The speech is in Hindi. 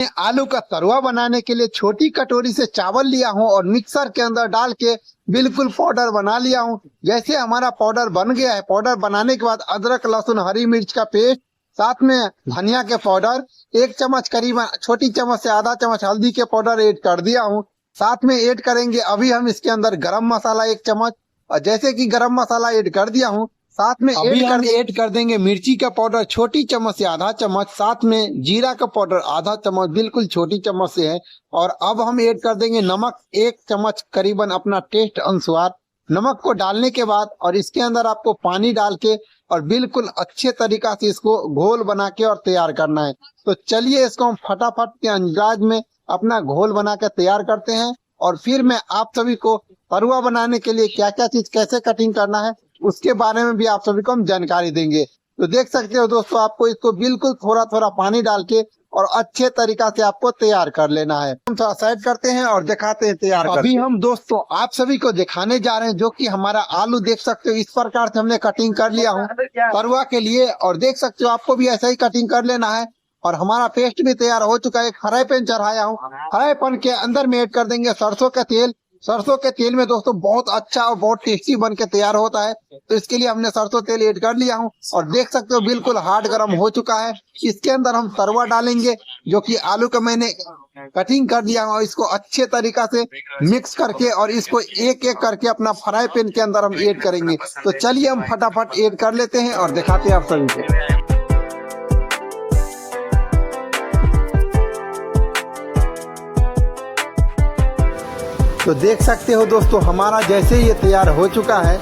आलू का तरुआ बनाने के लिए छोटी कटोरी से चावल लिया हूँ और मिक्सर के अंदर डाल के बिल्कुल पाउडर बना लिया हूँ। जैसे हमारा पाउडर बन गया है, पाउडर बनाने के बाद अदरक लहसुन हरी मिर्च का पेस्ट, साथ में धनिया के पाउडर, 1 चम्मच करीबन छोटी चम्मच से आधा चम्मच हल्दी के पाउडर ऐड कर दिया हूँ। साथ में ऐड करेंगे अभी हम इसके अंदर गरम मसाला 1 चम्मच, और जैसे कि गरम मसाला ऐड कर दिया हूँ, साथ में ऐड कर देंगे मिर्ची का पाउडर छोटी चम्मच से आधा चम्मच, साथ में जीरा का पाउडर आधा चम्मच, बिल्कुल छोटी चम्मच से है। और अब हम ऐड कर देंगे नमक 1 चम्मच करीबन अपना टेस्ट अनुसार। नमक को डालने के बाद और इसके अंदर आपको पानी डाल के और बिल्कुल अच्छे तरीका से इसको घोल बना के और तैयार करना है। तो चलिए इसको हम फटाफट के अंदाज में अपना घोल बना के तैयार करते हैं, और फिर मैं आप सभी को तरुआ बनाने के लिए क्या क्या चीज कैसे कटिंग करना है उसके बारे में भी आप सभी को हम जानकारी देंगे। तो देख सकते हो दोस्तों, आपको इसको बिल्कुल थोड़ा थोड़ा पानी डाल के और अच्छे तरीका से आपको तैयार कर लेना है। हम थोड़ा साइड करते हैं और दिखाते हैं तैयार करते। अभी हम दोस्तों आप सभी को दिखाने जा रहे हैं जो कि हमारा आलू देख सकते हो इस प्रकार से हमने कटिंग कर लिया हूँ तरुआ के लिए, और देख सकते हो आपको भी ऐसा ही कटिंग कर लेना है। और हमारा पेस्ट भी तैयार हो चुका है। एक फ्राई पैन चढ़ाया हूँ, फ्राई पैन के अंदर में ऐड कर देंगे सरसों का तेल। सरसों के तेल में दोस्तों बहुत अच्छा और बहुत टेस्टी बन के तैयार होता है, तो इसके लिए हमने सरसों तेल ऐड कर लिया हूँ। और देख सकते हो बिल्कुल हार्ड गर्म हो चुका है। इसके अंदर हम तरुआ डालेंगे जो कि आलू का मैंने कटिंग कर दिया हूँ, और इसको अच्छे तरीका से मिक्स करके और इसको एक एक करके अपना फ्राई पैन के अंदर हम ऐड करेंगे। तो चलिए हम फटाफट ऐड कर लेते हैं और दिखाते हैं आप सभी को। तो देख सकते हो दोस्तों, हमारा जैसे ये तैयार हो चुका है